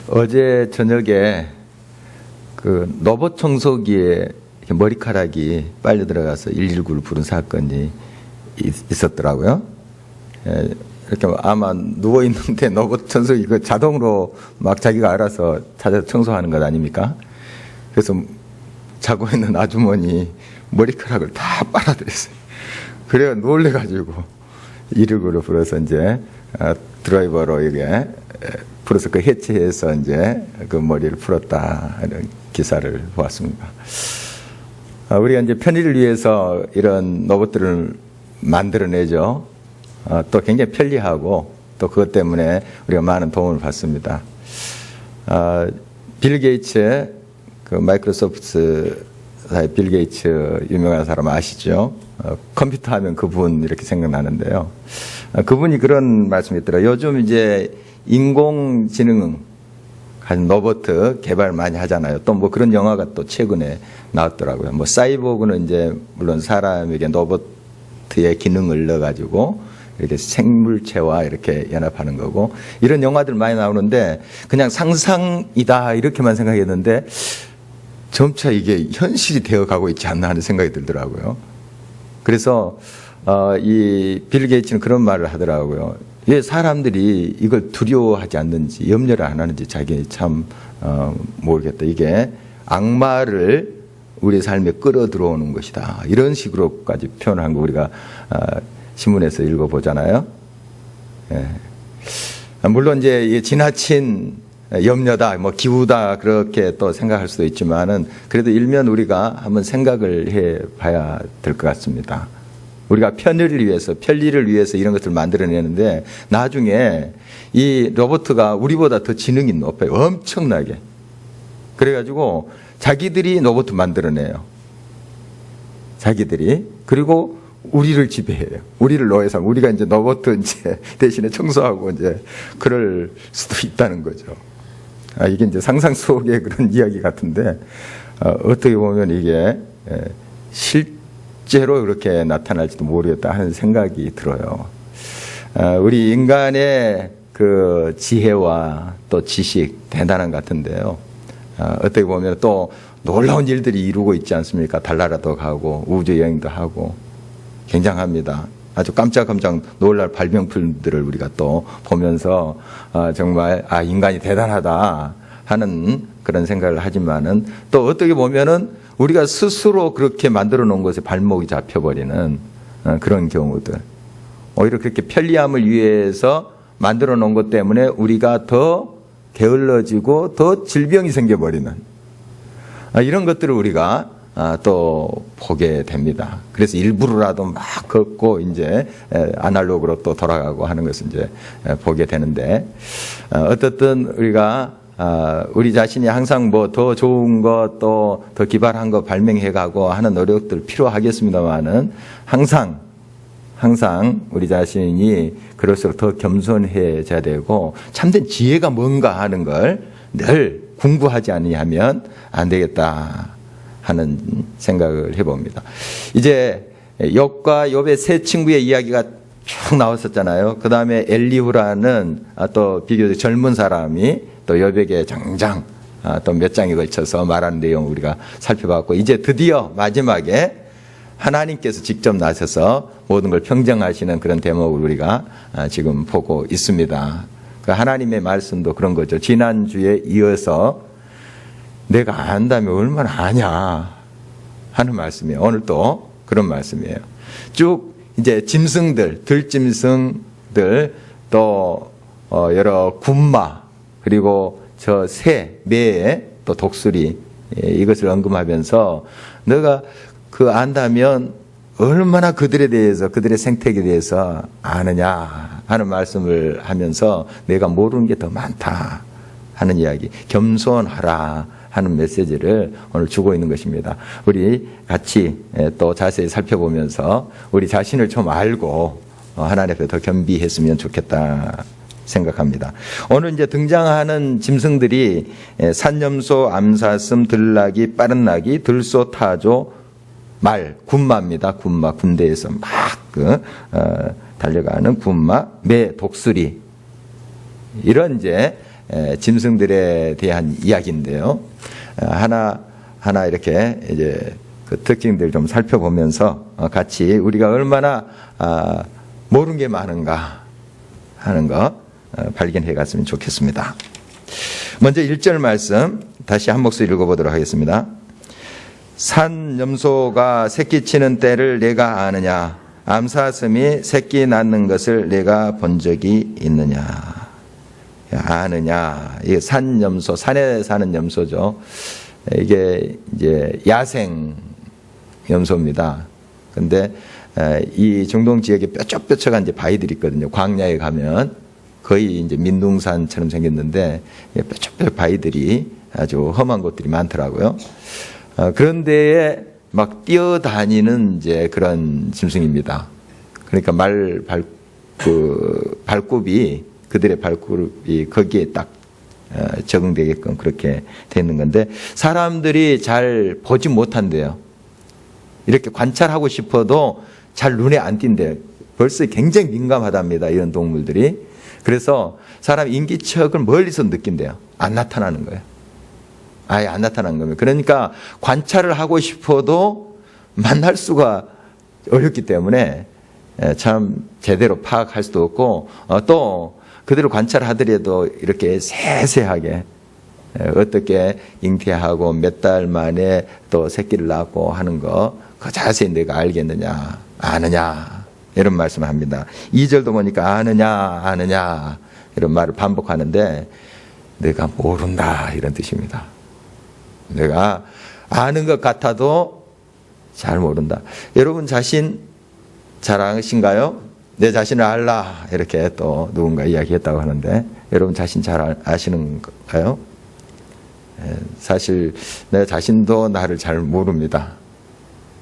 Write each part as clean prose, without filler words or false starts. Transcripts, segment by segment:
어제 저녁에 그 로봇 청소기에 머리카락이 빨려 들어가서 119를 부른 사건이 있었더라고요. 이렇게 아마 누워 있는데 로봇 청소기 그 자동으로 막 자기가 알아서 찾아서 청소하는 것 아닙니까? 그래서 자고 있는 아주머니 머리카락을 다 빨아들였어요. 그래가 놀래가지고 119를 불어서 이제 드라이버로 이게 풀어서 그 해체해서 이제 그 머리를 풀었다 하는 기사를 보았습니다. 우리가 이제 편의를 위해서 이런 로봇들을 만들어내죠. 또 굉장히 편리하고 또 그것 때문에 우리가 많은 도움을 받습니다. 빌 게이츠, 그 마이크로소프트사의 빌 게이츠 유명한 사람 아시죠? 컴퓨터 하면 그분 이렇게 생각나는데요. 그분이 그런 말씀이 있더라고요. 요즘 이제 인공지능 한 로봇 개발 많이 하잖아요. 또 뭐 그런 영화가 또 최근에 나왔더라고요. 뭐 사이보그는 이제 물론 사람에게 로봇의 기능을 넣어가지고 이렇게 생물체와 이렇게 연합하는 거고 이런 영화들 많이 나오는데 그냥 상상이다 이렇게만 생각했는데 점차 이게 현실이 되어 가고 있지 않나 하는 생각이 들더라고요. 그래서 이 빌 게이츠는 그런 말을 하더라고요. 왜 사람들이 이걸 두려워하지 않는지 염려를 안 하는지 자기 참 모르겠다. 이게 악마를 우리 삶에 끌어 들어오는 것이다. 이런 식으로까지 표현한 거 우리가 신문에서 읽어보잖아요. 예. 물론 이제 지나친 염려다, 뭐 기우다 그렇게 또 생각할 수도 있지만은 그래도 일면 우리가 한번 생각을 해봐야 될 것 같습니다. 우리가 편의를 위해서, 편리를 위해서 이런 것들을 만들어내는데 나중에 이 로봇가 우리보다 더 지능이 높아요. 엄청나게. 그래가지고 자기들이 로봇 만들어내요. 자기들이. 그리고 우리를 지배해요. 우리를 노예상. 우리가 이제 로봇 이제 대신에 청소하고 이제 그럴 수도 있다는 거죠. 이게 이제 상상 속의 그런 이야기 같은데 어떻게 보면 이게 실제로 그렇게 나타날지도 모르겠다 하는 생각이 들어요. 우리 인간의 그 지혜와 또 지식 대단한 것 같은데요. 어떻게 보면 또 놀라운 일들이 이루고 있지 않습니까? 달나라도 가고 우주 여행도 하고 굉장합니다. 아주 깜짝깜짝 놀랄 발명품들을 우리가 또 보면서 정말 인간이 대단하다 하는 그런 생각을 하지만은 또 어떻게 보면은 우리가 스스로 그렇게 만들어 놓은 것에 발목이 잡혀버리는 그런 경우들. 오히려 그렇게 편리함을 위해서 만들어 놓은 것 때문에 우리가 더 게을러지고 더 질병이 생겨버리는 이런 것들을 우리가 또 보게 됩니다. 그래서 일부러라도 막 걷고 이제 아날로그로 또 돌아가고 하는 것을 이제 보게 되는데 어떻든 우리가 우리 자신이 항상 뭐 더 좋은 것 또 더 기발한 거 발명해 가고 하는 노력들 필요하겠습니다만은 항상 우리 자신이 그럴수록 더 겸손해져야 되고 참된 지혜가 뭔가 하는 걸 늘 공부하지 아니하면 안 되겠다 하는 생각을 해봅니다. 이제 욥과 욥의 세 친구의 이야기가 쭉 나왔었잖아요. 그 다음에 엘리후라는 또 비교적 젊은 사람이 또 욥에게 장장 또 몇 장에 걸쳐서 말하는 내용 우리가 살펴봤고 이제 드디어 마지막에 하나님께서 직접 나서서 모든 걸 평정하시는 그런 대목을 우리가 지금 보고 있습니다. 그 하나님의 말씀도 그런 거죠. 지난주에 이어서 내가 안다면 얼마나 아냐 하는 말씀이에요. 오늘 또 그런 말씀이에요. 쭉 이제 짐승들, 들짐승들 또 여러 군마 그리고 저 새, 매, 또 독수리 이것을 언급하면서 너가 그 안다면 얼마나 그들에 대해서 그들의 생태계에 대해서 아느냐 하는 말씀을 하면서 내가 모르는 게 더 많다 하는 이야기 겸손하라 하는 메시지를 오늘 주고 있는 것입니다. 우리 같이 또 자세히 살펴보면서 우리 자신을 좀 알고 하나님 앞에 더 겸비했으면 좋겠다 생각합니다. 오늘 이제 등장하는 짐승들이 산염소, 암사슴, 들나귀, 빠른 나귀, 들소, 타조, 말, 군마입니다. 군마, 군대에서 막 달려가는 군마, 매, 독수리 이런 이제 짐승들에 대한 이야기인데요. 하나 이렇게 이제 그 특징들 좀 살펴보면서 같이 우리가 얼마나 모르는 게 많은가 하는 거 발견해 갔으면 좋겠습니다. 먼저 1절 말씀 다시 한 목소리 읽어보도록 하겠습니다. 산 염소가 새끼 치는 때를 내가 아느냐? 암사슴이 새끼 낳는 것을 내가 본 적이 있느냐? 아느냐? 이게 산 염소, 산에 사는 염소죠. 이게 이제 야생 염소입니다. 근데 이 중동 지역에 뾰족뾰족한 이제 바위들이 있거든요. 광야에 가면 거의 이제 민둥산처럼 생겼는데 뾰족뾰족 바위들이 아주 험한 곳들이 많더라고요. 그런 데에 막 뛰어다니는 이제 그런 짐승입니다. 그러니까 발굽이 그들의 발굽이 거기에 딱 적응되게끔 그렇게 되는 건데 사람들이 잘 보지 못한대요. 이렇게 관찰하고 싶어도 잘 눈에 안 띈대요. 벌써 굉장히 민감하답니다. 이런 동물들이. 그래서 사람 인기척을 멀리서 느낀대요. 안 나타나는 거예요. 아예 안 나타나는 겁니다. 그러니까 관찰을 하고 싶어도 만날 수가 어렵기 때문에 참 제대로 파악할 수도 없고 또 그대로 관찰하더라도 이렇게 세세하게 어떻게 잉태하고 몇 달 만에 또 새끼를 낳고 하는 거 그 자세히 내가 알겠느냐 아느냐 이런 말씀을 합니다. 2절도 보니까 아느냐 이런 말을 반복하는데 내가 모른다 이런 뜻입니다. 내가 아는 것 같아도 잘 모른다. 여러분 자신 잘 아신가요? 내 자신을 알라 이렇게 또 누군가 이야기했다고 하는데 여러분 자신 잘 아시는가요? 사실 내 자신도 나를 잘 모릅니다.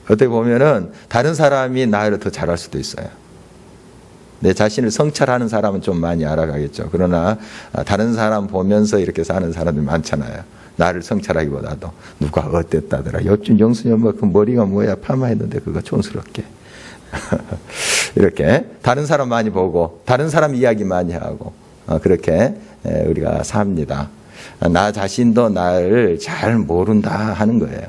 어떻게 보면은 다른 사람이 나를 더 잘할 수도 있어요. 내 자신을 성찰하는 사람은 좀 많이 알아가겠죠. 그러나 다른 사람 보면서 이렇게 사는 사람들 많잖아요. 나를 성찰하기보다도 누가 어땠다더라. 옆집 영순이 엄마 그 머리가 뭐야 파마했는데 그거 촌스럽게. 이렇게 다른 사람 많이 보고 다른 사람 이야기 많이 하고 그렇게 우리가 삽니다. 나 자신도 나를 잘 모른다 하는 거예요.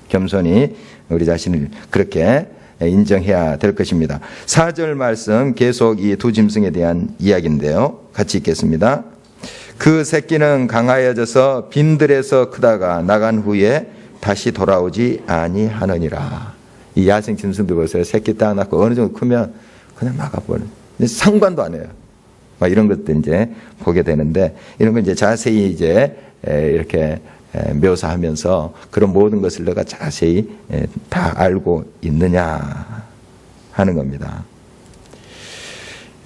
겸손히 우리 자신을 그렇게 인정해야 될 것입니다. 4절 말씀 계속 이 두 짐승에 대한 이야기인데요. 같이 읽겠습니다. 그 새끼는 강하여져서 빈들에서 크다가 나간 후에 다시 돌아오지 아니하느니라. 이 야생 짐승들 보세요. 새끼 딱 낳고 어느 정도 크면 그냥 나가버려. 상관도 안 해요. 막 이런 것들 이제 보게 되는데 이런 걸 이제 자세히 이제 이렇게 묘사하면서 그런 모든 것을 내가 자세히 다 알고 있느냐 하는 겁니다.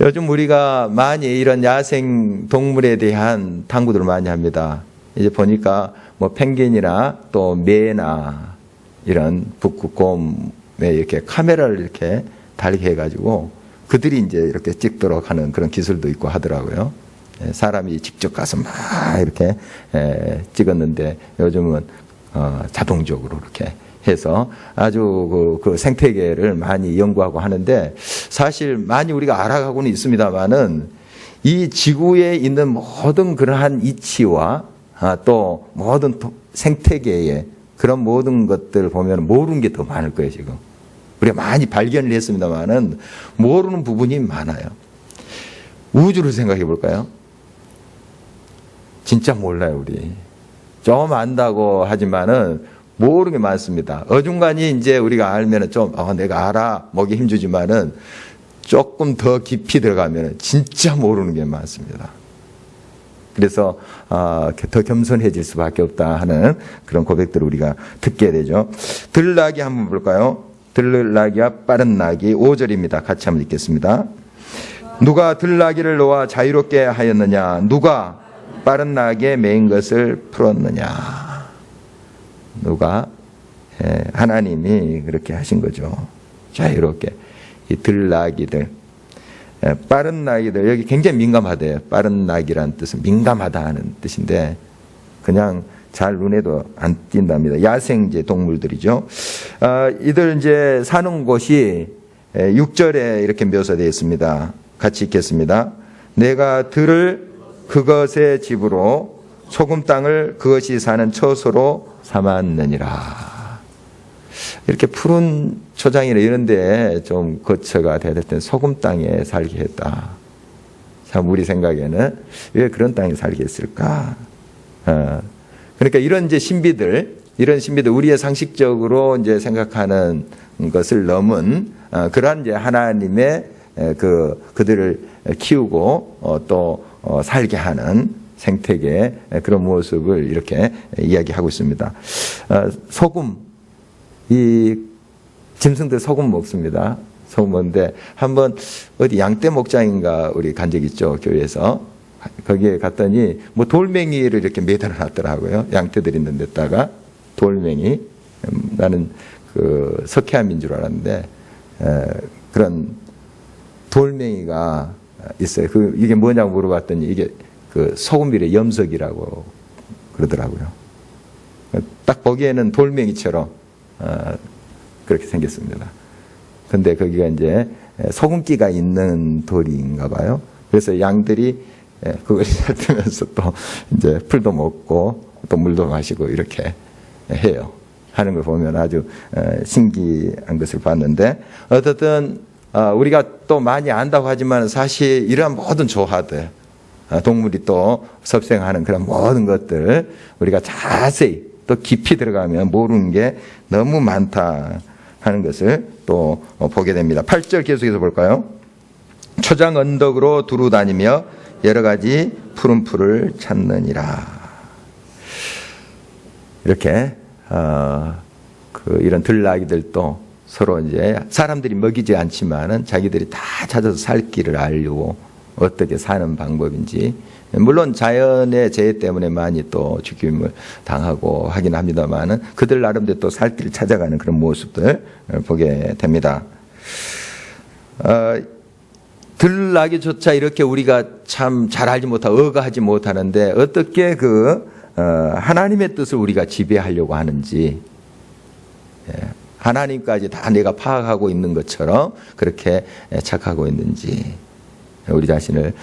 요즘 우리가 많이 이런 야생 동물에 대한 탐구들을 많이 합니다. 이제 보니까 뭐 펭귄이나 또 매나 이런 북극곰에 이렇게 카메라를 이렇게 달게 해가지고 그들이 이제 이렇게 찍도록 하는 그런 기술도 있고 하더라고요. 사람이 직접 가서 막 이렇게 찍었는데 요즘은 자동적으로 이렇게 해서 아주 그 생태계를 많이 연구하고 하는데 사실 많이 우리가 알아가고는 있습니다만은 이 지구에 있는 모든 그러한 이치와 또 모든 생태계의 그런 모든 것들을 보면 모르는 게 더 많을 거예요, 지금. 우리가 많이 발견을 했습니다만은 모르는 부분이 많아요. 우주를 생각해 볼까요? 진짜 몰라요, 우리. 좀 안다고 하지만은 모르는 게 많습니다. 어중간히 이제 우리가 알면은 좀, 내가 알아. 목에 힘주지만은 조금 더 깊이 들어가면은 진짜 모르는 게 많습니다. 그래서, 더 겸손해질 수밖에 없다 하는 그런 고백들을 우리가 듣게 되죠. 들나귀 한번 볼까요? 들나귀와 빠른 나귀 5절입니다. 같이 한번 읽겠습니다. 누가 들나귀를 놓아 자유롭게 하였느냐? 누가 빠른 나귀에 매인 것을 풀었느냐? 누가? 하나님이 그렇게 하신 거죠. 자유롭게. 이 들나귀들, 빠른 나귀들, 여기 굉장히 민감하대요. 빠른 나귀라는 뜻은 민감하다 하는 뜻인데 그냥 잘 눈에도 안 띈답니다. 야생제 동물들이죠. 이들 이제 사는 곳이 6절에 이렇게 묘사되어 있습니다. 같이 읽겠습니다. 내가 들을 그것의 집으로 소금 땅을 그것이 사는 처소로 삼았느니라. 이렇게 푸른 초장이나 이런 데 좀 거처가 돼야 될 때는 소금 땅에 살게 했다. 참 우리 생각에는 왜 그런 땅에 살게 했을까? 그러니까 이런 이제 신비들, 우리의 상식적으로 이제 생각하는 것을 넘은 그러한 이제 하나님의 그들을 키우고 또 살게 하는 생태계 그런 모습을 이렇게 이야기하고 있습니다. 소금, 이 짐승들 소금 먹습니다. 소금 먹는데 한번 어디 양떼 목장인가 우리 간 적 있죠, 교회에서. 거기에 갔더니 뭐 돌멩이를 이렇게 매달아 놨더라고요. 양떼들 있는 데다가 돌멩이. 나는 그 석회암인 줄 알았는데 그런 돌멩이가 있어요. 이게 뭐냐고 물어봤더니 이게 그 소금빌의 염석이라고 그러더라고요. 딱 보기에는 돌멩이처럼 그렇게 생겼습니다. 근데 거기가 이제 소금기가 있는 돌인가 봐요. 그래서 양들이 그걸 살피면서 또 이제 풀도 먹고 또 물도 마시고 이렇게 해요. 하는 걸 보면 아주 신기한 것을 봤는데, 어쨌든 우리가 또 많이 안다고 하지만 사실 이러한 모든 조화들, 동물이 또 섭생하는 그런 모든 것들 우리가 자세히 또 깊이 들어가면 모르는 게 너무 많다 하는 것을 또 보게 됩니다. 8절 계속해서 볼까요? 초장 언덕으로 두루 다니며 여러 가지 푸른 풀을 찾느니라. 이렇게 이런 들나귀들도 서로 이제 사람들이 먹이지 않지만은 자기들이 다 찾아서 살 길을 알고 어떻게 사는 방법인지, 물론 자연의 재해 때문에 많이 또 죽임을 당하고 하긴 합니다만은 그들 나름대로 또 살 길을 찾아가는 그런 모습들 보게 됩니다. 들나귀조차 이렇게 우리가 참 잘 알지 못하고 어가하지 못하는데 어떻게 하나님의 뜻을 우리가 지배하려고 하는지, 하나님까지 다 내가 파악하고 있는 것처럼 그렇게 착하고 있는지 우리 자신을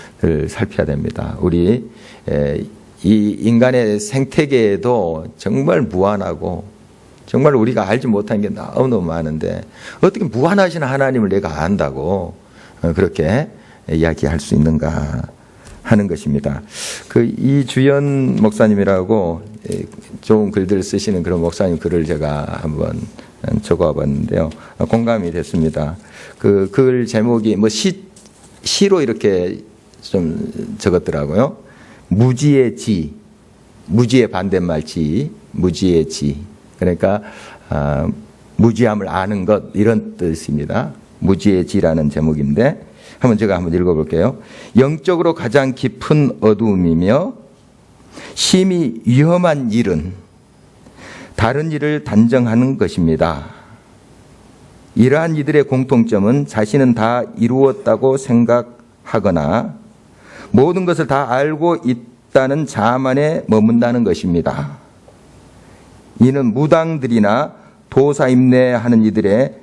살펴야 됩니다. 우리 이 인간의 생태계에도 정말 무한하고 정말 우리가 알지 못한 게 너무너무 많은데 어떻게 무한하신 하나님을 내가 안다고 그렇게 이야기할 수 있는가 하는 것입니다. 이주연 목사님이라고 좋은 글들 쓰시는 그런 목사님 글을 제가 한번 적어봤는데요. 공감이 됐습니다. 글 제목이 시로 이렇게 좀 적었더라고요. 무지의 지, 무지의 반대말 지, 무지의 지. 그러니까 무지함을 아는 것, 이런 뜻입니다. 무지의 지라는 제목인데 제가 한번 읽어볼게요. 영적으로 가장 깊은 어두움이며 심히 위험한 일은 다른 일을 단정하는 것입니다. 이러한 이들의 공통점은 자신은 다 이루었다고 생각하거나 모든 것을 다 알고 있다는 자만에 머문다는 것입니다. 이는 무당들이나 도사임내하는 이들의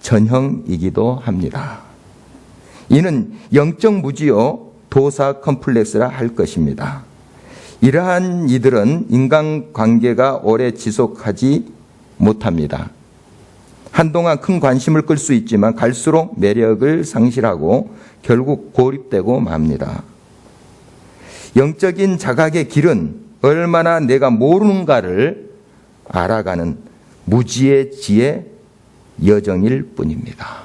전형이기도 합니다. 이는 영적 무지요 도사 컴플렉스라 할 것입니다. 이러한 이들은 인간관계가 오래 지속하지 못합니다. 한동안 큰 관심을 끌 수 있지만 갈수록 매력을 상실하고 결국 고립되고 맙니다. 영적인 자각의 길은 얼마나 내가 모르는가를 알아가는 무지의 지의 여정일 뿐입니다.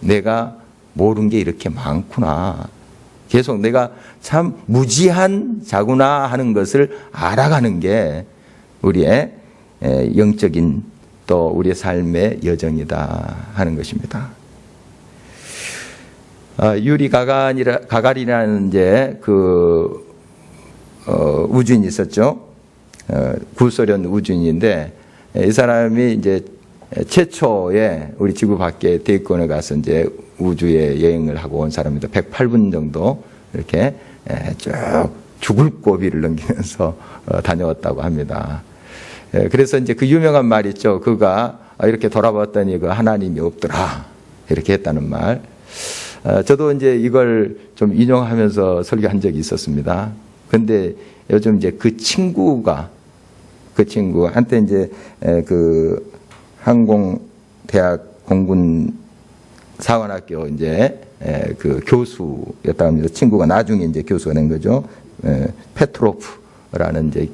내가 모르는 게 이렇게 많구나. 계속 내가 참 무지한 자구나 하는 것을 알아가는 게 우리의 영적인 또 우리의 삶의 여정이다 하는 것입니다. 유리 가가린이라는 이제 우주인이 있었죠. 구소련 우주인인데 이 사람이 이제 최초에 우리 지구 밖에 대기권에 가서 이제 우주에 여행을 하고 온 사람입니다. 108분 정도 이렇게 쭉 죽을 고비를 넘기면서 다녀왔다고 합니다. 그래서 이제 그 유명한 말 있죠. 그가 이렇게 돌아봤더니 하나님이 없더라. 이렇게 했다는 말. 저도 이제 이걸 좀 인용하면서 설교한 적이 있었습니다. 근데 요즘 이제 그 친구가 한때 이제 그 항공대학 공군 사관학교 이제 그 교수였다고 합니다. 친구가 나중에 이제 교수가 된 거죠. 페트로프라는 이제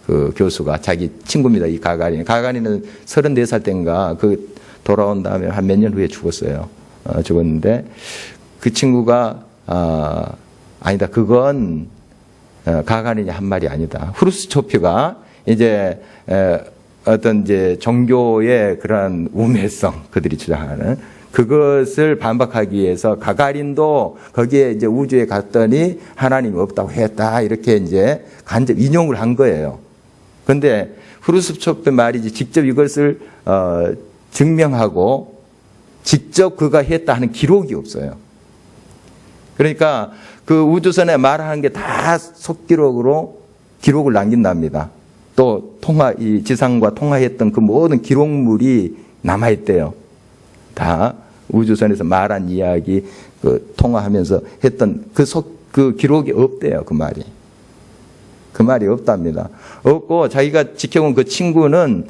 그 교수가 자기 친구입니다. 이 가가린. 가가린은 34살 때인가 그 돌아온 다음에 한 몇 년 후에 죽었어요. 죽었는데 그 친구가 아니다. 그건 가가린이 한 말이 아니다. 후르스초프가 이제 어떤 이제 종교의 그러한 우매성 그들이 주장하는 그것을 반박하기 위해서 가가린도 거기에 이제 우주에 갔더니 하나님이 없다고 했다. 이렇게 이제 간접 인용을 한 거예요. 그런데 후르스초프의 말이지 직접 이것을 증명하고 직접 그가 했다 하는 기록이 없어요. 그러니까 그 우주선에 말하는 게 다 속기록으로 기록을 남긴답니다. 또 이 지상과 통화했던 그 모든 기록물이 남아있대요. 다 우주선에서 말한 이야기, 그 통화하면서 했던 그 기록이 없대요. 그 말이 없답니다. 없고 자기가 지켜본 그 친구는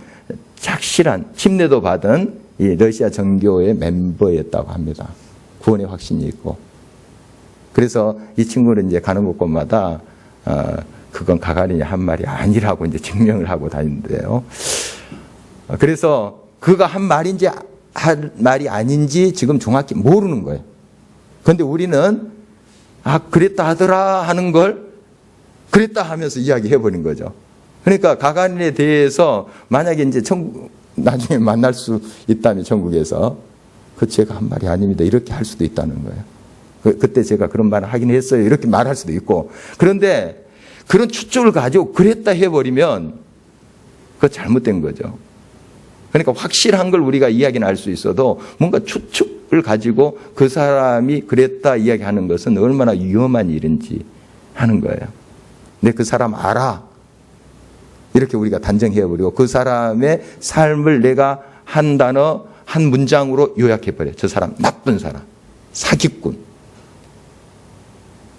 착실한 침례도 받은 이 러시아 정교의 멤버였다고 합니다. 구원의 확신이 있고. 그래서 이 친구는 이제 가는 곳곳마다 그건 가가린이 한 말이 아니라고 이제 증명을 하고 다니는데요. 그래서 그가 한 말인지 한 말이 아닌지 지금 정확히 모르는 거예요. 그런데 우리는 그랬다 하더라 하는 걸 그랬다 하면서 이야기해버린 거죠. 그러니까 가가린에 대해서 만약에 이제 나중에 만날 수 있다면 천국에서 제가 한 말이 아닙니다. 이렇게 할 수도 있다는 거예요. 그때 제가 그런 말을 하긴 했어요. 이렇게 말할 수도 있고. 그런데 그런 추측을 가지고 그랬다 해버리면 그거 잘못된 거죠. 그러니까 확실한 걸 우리가 이야기는 할 수 있어도 뭔가 추측을 가지고 그 사람이 그랬다 이야기하는 것은 얼마나 위험한 일인지 하는 거예요. 근데 그 사람 알아. 이렇게 우리가 단정해버리고 그 사람의 삶을 내가 한 단어, 한 문장으로 요약해버려요. 저 사람 나쁜 사람, 사기꾼.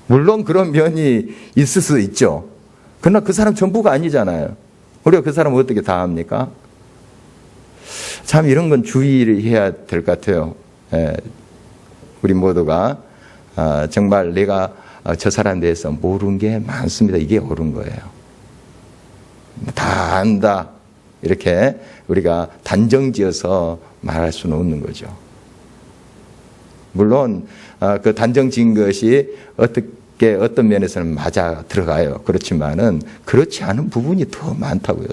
물론 그런 면이 있을 수 있죠. 그러나 그 사람 전부가 아니잖아요. 우리가 그 사람을 어떻게 다 합니까? 참 이런 건 주의를 해야 될 것 같아요. 우리 모두가 정말 내가 저 사람에 대해서 모르는 게 많습니다. 이게 옳은 거예요. 다 안다. 이렇게 우리가 단정지어서 말할 수는 없는 거죠. 물론 그 단정지은 것이 어떤 면에서는 맞아 들어가요. 그렇지만은 그렇지 않은 부분이 더 많다고요.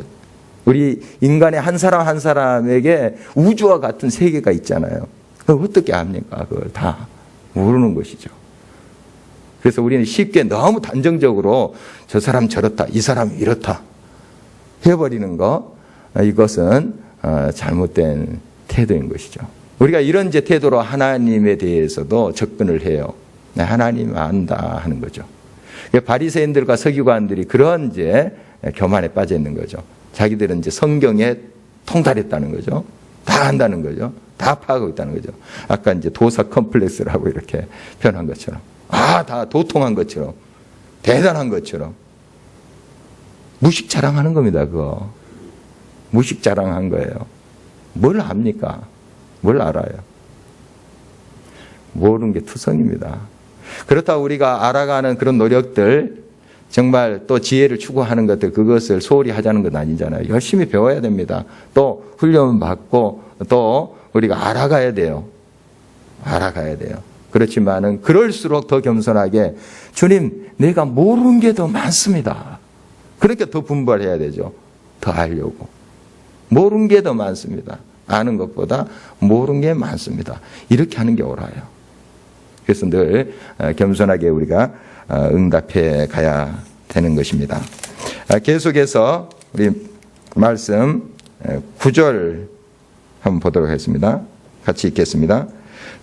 우리 인간의 한 사람 한 사람에게 우주와 같은 세계가 있잖아요. 그걸 어떻게 압니까? 그걸 다 모르는 것이죠. 그래서 우리는 쉽게 너무 단정적으로 저 사람 저렇다, 이 사람 이렇다 해버리는 거, 이것은 잘못된 태도인 것이죠. 우리가 이런 이제 태도로 하나님에 대해서도 접근을 해요. 하나님 안다 하는 거죠. 바리새인들과 서기관들이 그런 이제 교만에 빠져 있는 거죠. 자기들은 이제 성경에 통달했다는 거죠. 다 안다는 거죠. 다 파악하고 있다는 거죠. 아까 이제 도사 컴플렉스라고 이렇게 표현한 것처럼, 다 도통한 것처럼, 대단한 것처럼 무식 자랑하는 겁니다. 그거 무식 자랑한 거예요. 뭘 압니까? 뭘 알아요? 모르는 게 투성입니다. 그렇다고 우리가 알아가는 그런 노력들, 정말 또 지혜를 추구하는 것들, 그것을 소홀히 하자는 건 아니잖아요. 열심히 배워야 됩니다. 또 훈련 받고 또 우리가 알아가야 돼요. 알아가야 돼요. 그렇지만은 그럴수록 더 겸손하게, 주님, 내가 모르는 게 더 많습니다. 그러니까 더 분발해야 되죠. 더 알려고. 모르는 게 더 많습니다. 아는 것보다 모르는 게 많습니다. 이렇게 하는 게 옳아요. 그래서 늘 겸손하게 우리가 응답해 가야 되는 것입니다. 계속해서 우리 말씀 9절 한번 보도록 하겠습니다. 같이 읽겠습니다.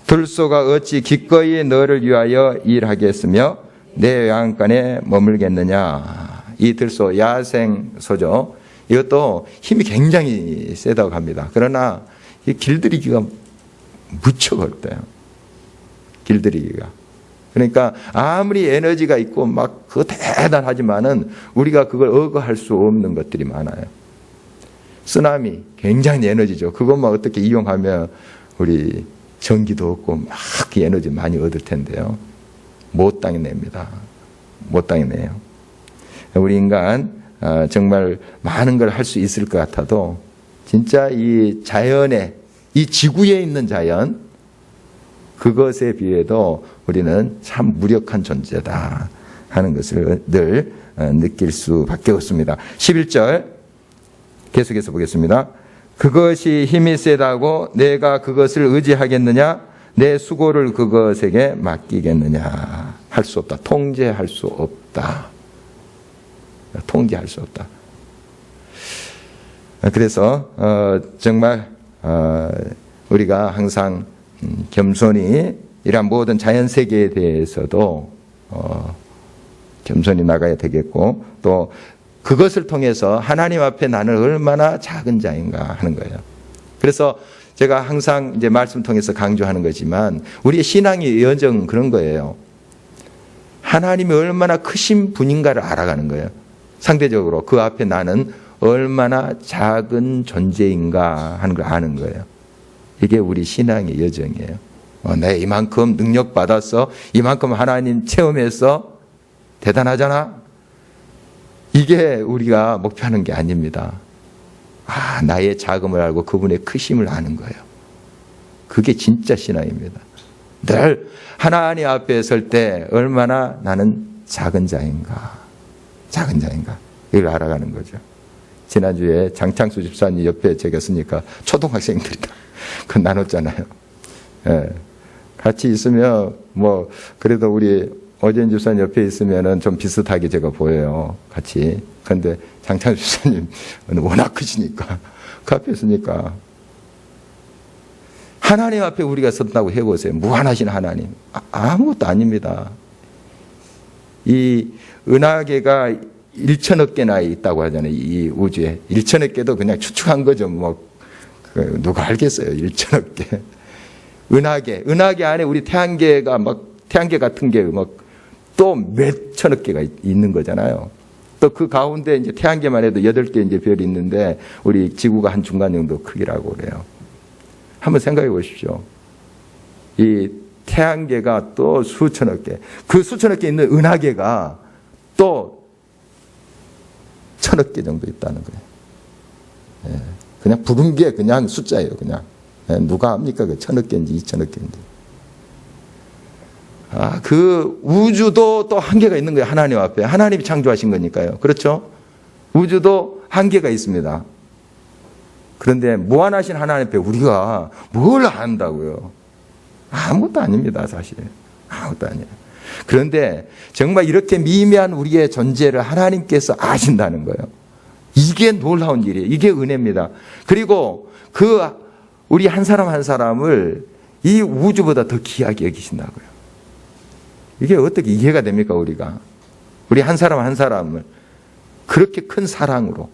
들소가 어찌 기꺼이 너를 위하여 일하겠으며 내 영안간에 머물겠느냐. 이 들소, 야생소죠. 이것도 힘이 굉장히 세다고 합니다. 그러나 이 길들이기가 무척 어렵대요. 길들이기가. 그러니까 아무리 에너지가 있고 막 그거 대단하지만은 우리가 그걸 억어할 수 없는 것들이 많아요. 쓰나미 굉장히 에너지죠. 그것만 어떻게 이용하면 우리 전기도 없고 막 그 에너지 많이 얻을 텐데요. 못 당해냅니다. 못 당해내요. 우리 인간 정말 많은 걸 할 수 있을 것 같아도 진짜 이 자연에, 이 지구에 있는 자연, 그것에 비해도 우리는 참 무력한 존재다 하는 것을 늘 느낄 수밖에 없습니다. 11절 계속해서 보겠습니다. 그것이 힘이 세다고 내가 그것을 의지하겠느냐? 내 수고를 그것에게 맡기겠느냐? 할 수 없다. 통제할 수 없다. 통제할 수 없다. 그래서 정말 우리가 항상 겸손히 이러한 모든 자연 세계에 대해서도 겸손히 나가야 되겠고, 또 그것을 통해서 하나님 앞에 나는 얼마나 작은 자인가 하는 거예요. 그래서 제가 항상 이제 말씀 통해서 강조하는 거지만 우리의 신앙의 여정 그런 거예요. 하나님이 얼마나 크신 분인가를 알아가는 거예요. 상대적으로 그 앞에 나는 얼마나 작은 존재인가 하는 걸 아는 거예요. 이게 우리 신앙의 여정이에요. 내가 이만큼 능력 받았어, 이만큼 하나님 체험해서 대단하잖아. 이게 우리가 목표하는 게 아닙니다. 나의 작음을 알고 그분의 크심을 아는 거예요. 그게 진짜 신앙입니다. 늘 하나님 앞에 설 때 얼마나 나는 작은 자인가, 작은 자인가, 이걸 알아가는 거죠. 지난주에 장창수 집사님 옆에 제가 있으니까 초등학생들이 그 나눴잖아요. 예. 같이 있으면 뭐 그래도 우리 어제인 집사님 옆에 있으면은 좀 비슷하게 제가 보여요. 같이. 그런데 장창수 집사님 워낙 크시니까 그 앞에 있으니까 하나님 앞에 우리가 선다고 해보세요. 무한하신 하나님. 아무것도 아닙니다. 이 은하계가 1천억 개나 있다고 하잖아요. 이 우주에. 1천억 개도 그냥 추측한 거죠. 뭐 누가 알겠어요. 1천억 개. 은하계 안에 우리 태양계가 막 태양계 같은 게 막 또 몇 천억 개가 있는 거잖아요. 또 그 가운데 이제 태양계만 해도 8개 이제 별이 있는데 우리 지구가 한 중간 정도 크기라고 그래요. 한번 생각해 보십시오. 이 태양계가 또 수천억 개, 그 수천억 개 있는 은하계가 또 천억 개 정도 있다는 거예요. 예. 그냥 부른 게 그냥 숫자예요. 그냥. 예. 누가 압니까? 그 천억 개인지 2천억 개인지. 그 우주도 또 한계가 있는 거예요. 하나님 앞에. 하나님이 창조하신 거니까요. 그렇죠? 우주도 한계가 있습니다. 그런데 무한하신 하나님 앞에 우리가 뭘 안다고요? 아무것도 아닙니다, 사실. 아무것도 아니에요. 그런데 정말 이렇게 미미한 우리의 존재를 하나님께서 아신다는 거예요. 이게 놀라운 일이에요. 이게 은혜입니다. 그리고 우리 한 사람 한 사람을 이 우주보다 더 귀하게 여기신다고요. 이게 어떻게 이해가 됩니까, 우리가? 우리 한 사람 한 사람을 그렇게 큰 사랑으로.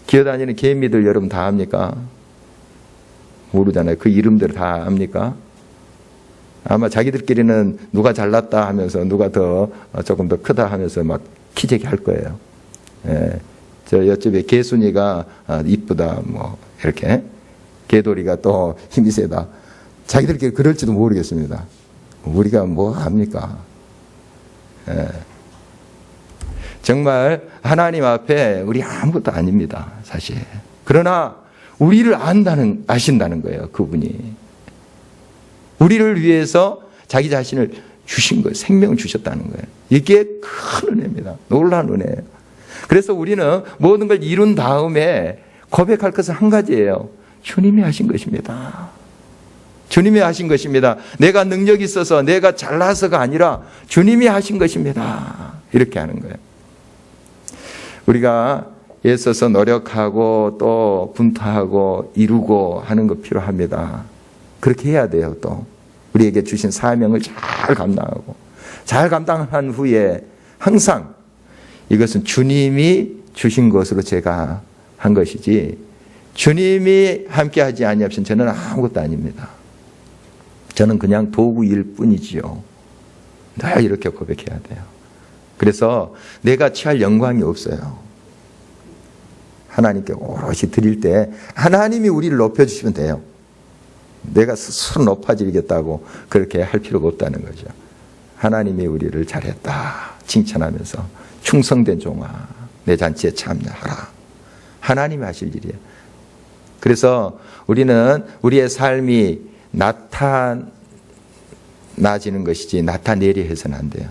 기어다니는 개미들 여러분 다 압니까? 모르잖아요. 그 이름들 다 압니까? 아마 자기들끼리는 누가 잘났다 하면서 누가 조금 더 크다 하면서 막 키재기 할 거예요. 예. 저 옆집에 개순이가 이쁘다 뭐 이렇게, 개돌이가 또 힘이 세다. 자기들끼리 그럴지도 모르겠습니다. 우리가 뭐 합니까? 예. 정말 하나님 앞에 우리 아무것도 아닙니다, 사실. 그러나 우리를 아신다는 거예요, 그분이. 우리를 위해서 자기 자신을 주신 거예요. 생명을 주셨다는 거예요. 이게 큰 은혜입니다. 놀라운 은혜예요. 그래서 우리는 모든 걸 이룬 다음에 고백할 것은 한 가지예요. 주님이 하신 것입니다. 주님이 하신 것입니다. 내가 능력이 있어서 내가 잘나서가 아니라 주님이 하신 것입니다. 이렇게 하는 거예요. 우리가 애써서 노력하고 또 분투하고 이루고 하는 거 필요합니다. 그렇게 해야 돼요. 또 우리에게 주신 사명을 잘 감당하고, 잘 감당한 후에 항상 이것은 주님이 주신 것으로 제가 한 것이지 주님이 함께하지 아니하신 저는 아무것도 아닙니다. 저는 그냥 도구일 뿐이지요. 늘 이렇게 고백해야 돼요. 그래서 내가 취할 영광이 없어요. 하나님께 오롯이 드릴 때 하나님이 우리를 높여주시면 돼요. 내가 스스로 높아지겠다고 그렇게 할 필요가 없다는 거죠. 하나님이 우리를 잘했다 칭찬하면서 충성된 종아 내 잔치에 참여하라. 하나님이 하실 일이에요. 그래서 우리는 우리의 삶이 나타나지는 것이지 나타내려 해서는 안 돼요.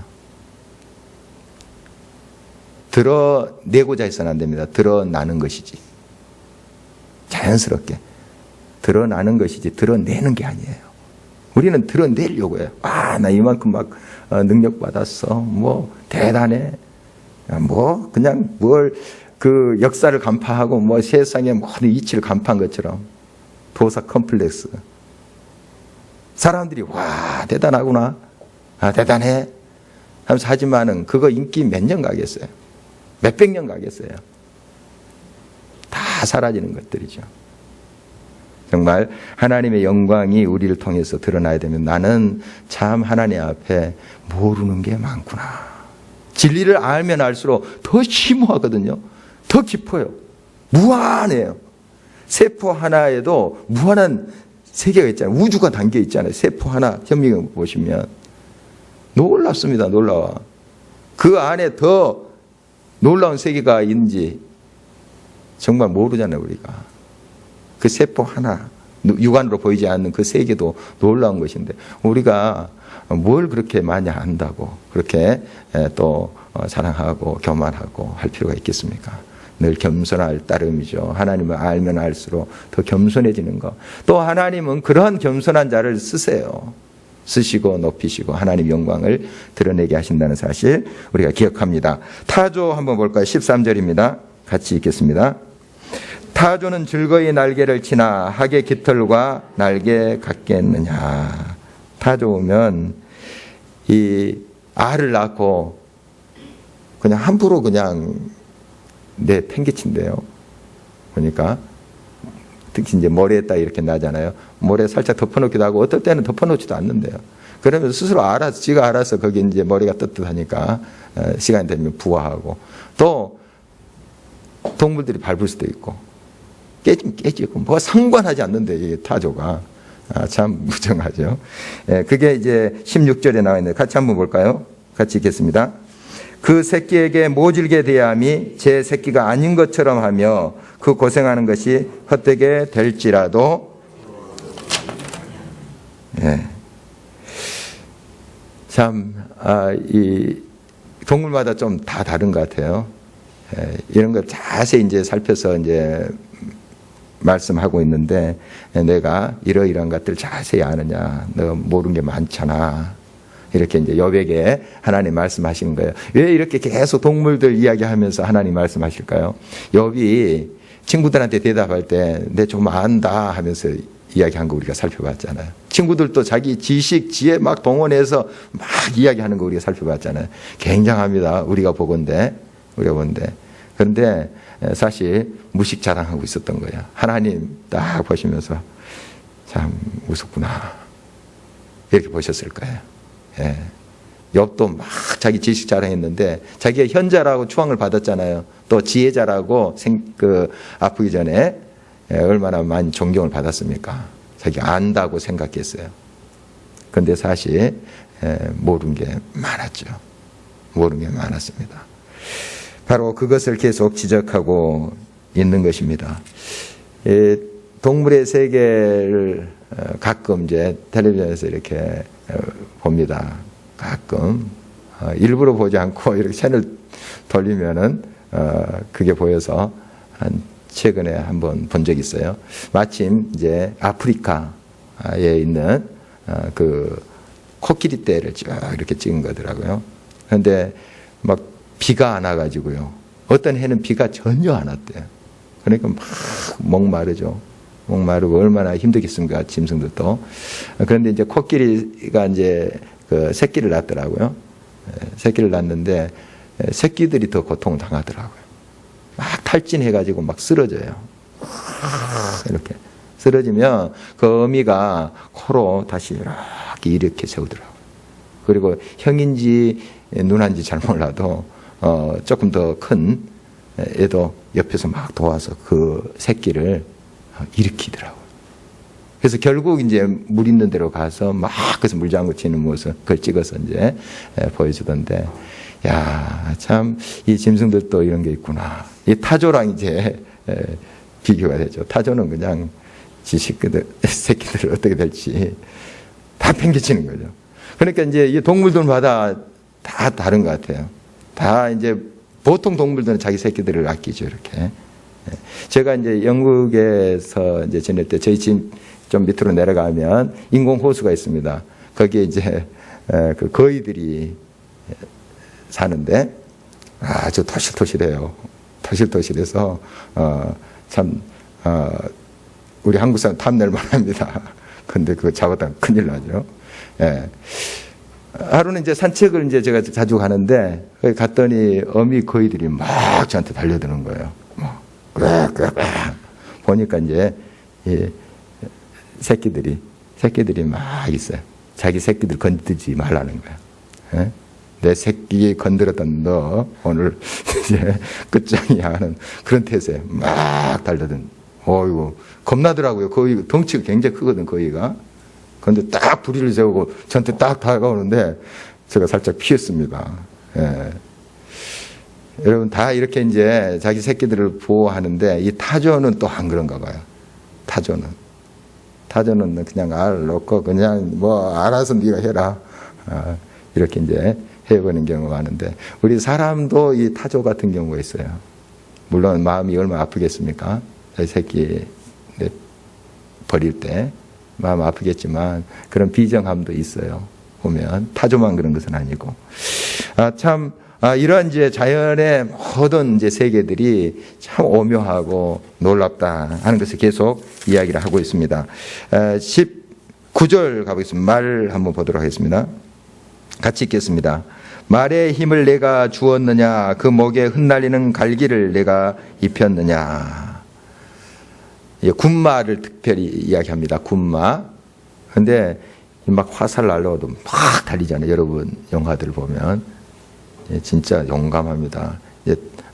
드러내고자 해서는 안 됩니다. 드러나는 것이지. 자연스럽게 드러나는 것이지 드러내는 게 아니에요. 우리는 드러내려고 해요. 나 이만큼 막 능력 받았어. 뭐 대단해. 뭐 그냥 뭘 그 역사를 간파하고 뭐 세상의 모든 이치를 간파한 것처럼 도사 컴플렉스. 사람들이 와 대단하구나. 대단해. 하면서 하지만은 그거 인기 몇 년 가겠어요. 몇백 년 가겠어요. 다 사라지는 것들이죠. 정말 하나님의 영광이 우리를 통해서 드러나야 되면 나는 참 하나님 앞에 모르는 게 많구나. 진리를 알면 알수록 더 심오하거든요. 더 깊어요. 무한해요. 세포 하나에도 무한한 세계가 있잖아요. 우주가 담겨 있잖아요. 세포 하나 현미경 보시면 놀랍습니다. 놀라워. 그 안에 더 놀라운 세계가 있는지 정말 모르잖아요. 우리가. 그 세포 하나, 육안으로 보이지 않는 그 세계도 놀라운 것인데 우리가 뭘 그렇게 많이 안다고 그렇게 또 자랑하고 교만하고 할 필요가 있겠습니까? 늘 겸손할 따름이죠. 하나님을 알면 알수록 더 겸손해지는 것. 또 하나님은 그런 겸손한 자를 쓰세요. 쓰시고 높이시고 하나님 영광을 드러내게 하신다는 사실 우리가 기억합니다. 타조 한번 볼까요? 13절입니다. 같이 읽겠습니다. 타조는 즐거이 날개를 치나 학의 깃털과 날개 같겠느냐. 타조 오면 이 알을 낳고 그냥 함부로 그냥 팽개친대요. 그러니까 특히 이제 모래에다 이렇게 나잖아요. 모래 살짝 덮어놓기도 하고 어떨 때는 덮어놓지도 않는데요. 그러면 스스로 알아서 지가 알아서 거기 이제 머리가 떳떳하니까 시간이 되면 부화하고 또 동물들이 밟을 수도 있고 깨지면 깨지고 뭐 상관하지 않는데 이게 타조가 참 무정하죠. 그게 이제 16절에 나와 있는데 같이 한번 볼까요? 같이 읽겠습니다. 그 새끼에게 모질게 대함이 제 새끼가 아닌 것처럼 하며 그 고생하는 것이 헛되게 될지라도 이 동물마다 좀 다 다른 것 같아요. 이런 걸 자세히 이제 살펴서 이제 말씀하고 있는데 내가 이러이러한 것들 자세히 아느냐? 너 모르는 게 많잖아. 이렇게 이제 욥에게 하나님 말씀하시는 거예요. 왜 이렇게 계속 동물들 이야기하면서 하나님 말씀하실까요? 욥이 친구들한테 대답할 때 내 좀 안다 하면서 이야기한 거 우리가 살펴봤잖아요. 친구들도 자기 지식, 지혜 막 동원해서 막 이야기하는 거 우리가 살펴봤잖아요. 굉장합니다. 우리가 보건대. 그런데 사실 무식 자랑하고 있었던 거예요. 하나님 딱 보시면서 참 무섭구나. 이렇게 보셨을 거예요. 욥도 막 자기 지식 자랑했는데 자기가 현자라고 추앙을 받았잖아요. 또 지혜자라고 아프기 전에 얼마나 많이 존경을 받았습니까? 자기가 안다고 생각했어요. 그런데 사실 모르는 게 많았죠. 모르는 게 많았습니다. 바로 그것을 계속 지적하고 있는 것입니다. 동물의 세계를 가끔 이제 텔레비전에서 이렇게 봅니다. 가끔 일부러 보지 않고 이렇게 채널 돌리면은 그게 보여서 최근에 한번 본 적이 있어요. 마침 이제 아프리카에 있는 그 코끼리 떼를 쭉 이렇게 찍은 거더라고요. 그런데 막 비가 안 와가지고요. 어떤 해는 비가 전혀 안 왔대요. 그러니까 막 목마르죠. 목마르고 얼마나 힘들겠습니까, 짐승들도. 그런데 이제 코끼리가 이제 그 새끼를 낳더라고요. 새끼를 낳는데 새끼들이 더 고통을 당하더라고요. 막 탈진해가지고 막 쓰러져요. 이렇게 쓰러지면 그 어미가 코로 다시 이렇게 세우더라고요. 그리고 형인지 누나인지 잘 몰라도 조금 더 큰 애도 옆에서 막 도와서 그 새끼를 일으키더라고요. 그래서 결국 이제 물 있는 데로 가서 막 그래서 물장구 치는 모습 그걸 찍어서 이제 보여주던데, 야, 참 이 짐승들도 이런 게 있구나. 이 타조랑 이제 비교가 되죠. 타조는 그냥 지 새끼들 어떻게 될지 다 팽개치는 거죠. 그러니까 이제 이 동물들마다 다 다른 것 같아요. 다 이제 보통 동물들은 자기 새끼들을 아끼죠, 이렇게. 제가 이제 영국에서 이제 지낼 때 저희 집 좀 밑으로 내려가면 인공 호수가 있습니다. 거기에 이제 그 거위들이 사는데 아주 토실토실해요. 토실토실해서 참 우리 한국 사람 탐낼 만합니다. 근데 그거 잡았다가 큰일 나죠. 예. 하루는 이제 산책을 이제 제가 자주 가는데 거기 갔더니 어미 거위들이 막 저한테 달려드는 거예요. 보니까 이제 이 새끼들이 막 있어요. 자기 새끼들 건드리지 말라는 거야. 예? 내 새끼 건드렸던 너 오늘 이제 끝장이야 하는 그런 태세에 막 달려든. 어이구 겁나더라고요. 거위 덩치가 굉장히 크거든, 거위가. 그런데 딱 부리를 세우고 저한테 딱 다가오는데 제가 살짝 피했습니다. 예. 여러분 다 이렇게 이제 자기 새끼들을 보호하는데 이 타조는 또 안 그런가 봐요. 타조는 그냥 알 놓고 그냥 뭐 알아서 네가 해라. 이렇게 이제 해버리는 경우가 많은데 우리 사람도 이 타조 같은 경우가 있어요. 물론 마음이 얼마나 아프겠습니까? 자기 새끼 버릴 때 마음 아프겠지만 그런 비정함도 있어요. 보면 타조만 그런 것은 아니고 이러한 이제 자연의 모든 이제 세계들이 참 오묘하고 놀랍다 하는 것을 계속 이야기를 하고 있습니다. 19절 가보겠습니다. 말 한번 보도록 하겠습니다. 같이 읽겠습니다. 말의 힘을 내가 주었느냐, 그 목에 흩날리는 갈기를 내가 입혔느냐. 군마를 특별히 이야기합니다. 군마. 근데 막 화살 날라와도 막 달리잖아요. 여러분 영화들 보면. 진짜 용감합니다.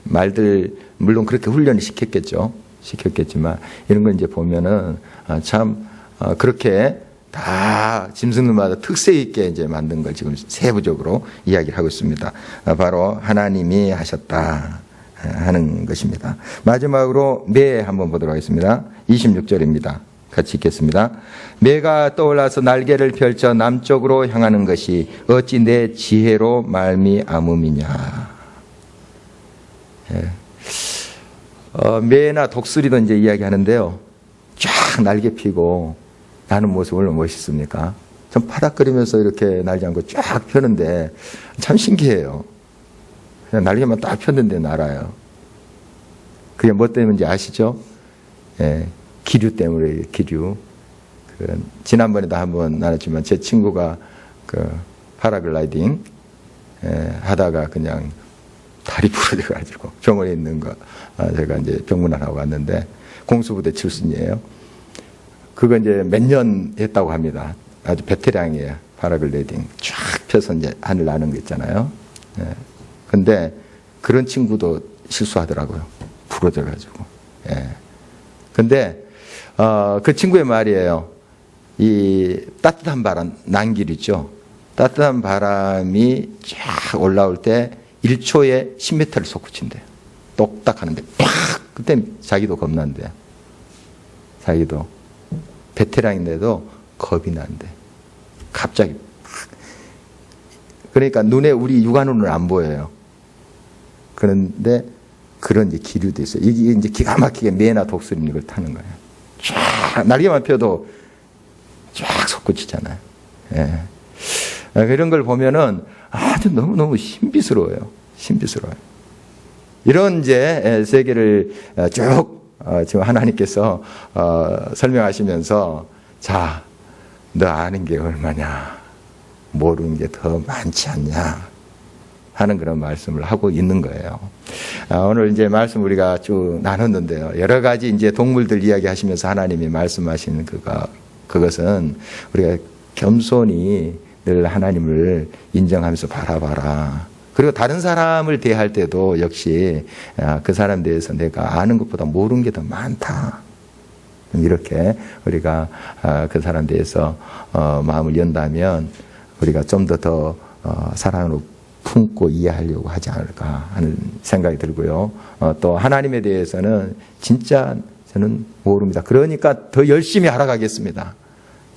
말들 물론 그렇게 훈련을 시켰겠지만 이런 걸 이제 보면은 참 그렇게 다 짐승들마다 특색 있게 이제 만든 걸 지금 세부적으로 이야기를 하고 있습니다. 바로 하나님이 하셨다 하는 것입니다. 마지막으로 매 한번 보도록 하겠습니다. 26절입니다. 같이 읽겠습니다. 매가 떠올라서 날개를 펼쳐 남쪽으로 향하는 것이 어찌 내 지혜로 말미암음이냐. 매나 독수리도 이제 이야기하는데요. 쫙 날개 피고 나는 모습 얼마나 멋있습니까? 좀 파닥거리면서 이렇게 날장구 쫙 펴는데 참 신기해요. 그냥 날개만 딱 폈는데 날아요. 그게 뭐 때문인지 아시죠? 기류 때문에 기류. 지난번에도 한번 나눴지만 제 친구가 그 파라글라이딩 하다가 그냥 다리 부러져가지고 병원에 있는 거 제가 이제 병문안하고 왔는데 공수부대 출신이에요. 그거 이제 몇 년 했다고 합니다. 아주 베테랑이에요. 파라글라이딩 쫙 펴서 이제 하늘 나는 거 있잖아요. 근데 그런 친구도 실수하더라고요. 부러져가지고. 근데 그 친구의 말이에요. 이 따뜻한 바람, 난길 있죠. 따뜻한 바람이 쫙 올라올 때 1초에 10m를 솟구친대요. 똑딱 하는데 팍! 그때 자기도 겁난대요. 자기도 베테랑인데도 겁이 난대. 갑자기 팍! 그러니까 눈에 우리 육안으로는 안 보여요. 그런데 그런 이제 기류도 있어요. 이게 이제 기가 막히게 매나 독수리 이걸 타는 거예요. 쫙 날개만 펴도 쫙 솟구치잖아요. 이런 걸 보면은 아주 너무너무 신비스러워요. 신비스러워요. 이런 이제 세계를 쭉 지금 하나님께서 설명하시면서 자, 너 아는 게 얼마냐, 모르는 게 더 많지 않냐 하는 그런 말씀을 하고 있는 거예요. 오늘 이제 말씀 우리가 쭉 나눴는데요. 여러 가지 이제 동물들 이야기하시면서 하나님이 말씀하시는 그것은 우리가 겸손히 늘 하나님을 인정하면서 바라봐라. 그리고 다른 사람을 대할 때도 역시 그 사람에 대해서 내가 아는 것보다 모르는 게 더 많다. 이렇게 우리가 그 사람에 대해서 마음을 연다면 우리가 좀 더 사랑으로 품고 이해하려고 하지 않을까 하는 생각이 들고요. 또 하나님에 대해서는 진짜 저는 모릅니다. 그러니까 더 열심히 알아가겠습니다.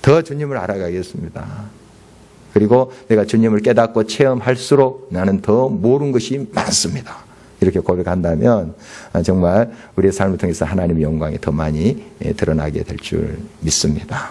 더 주님을 알아가겠습니다. 그리고 내가 주님을 깨닫고 체험할수록 나는 더 모르는 것이 많습니다. 이렇게 고백한다면 정말 우리의 삶을 통해서 하나님의 영광이 더 많이 드러나게 될 줄 믿습니다.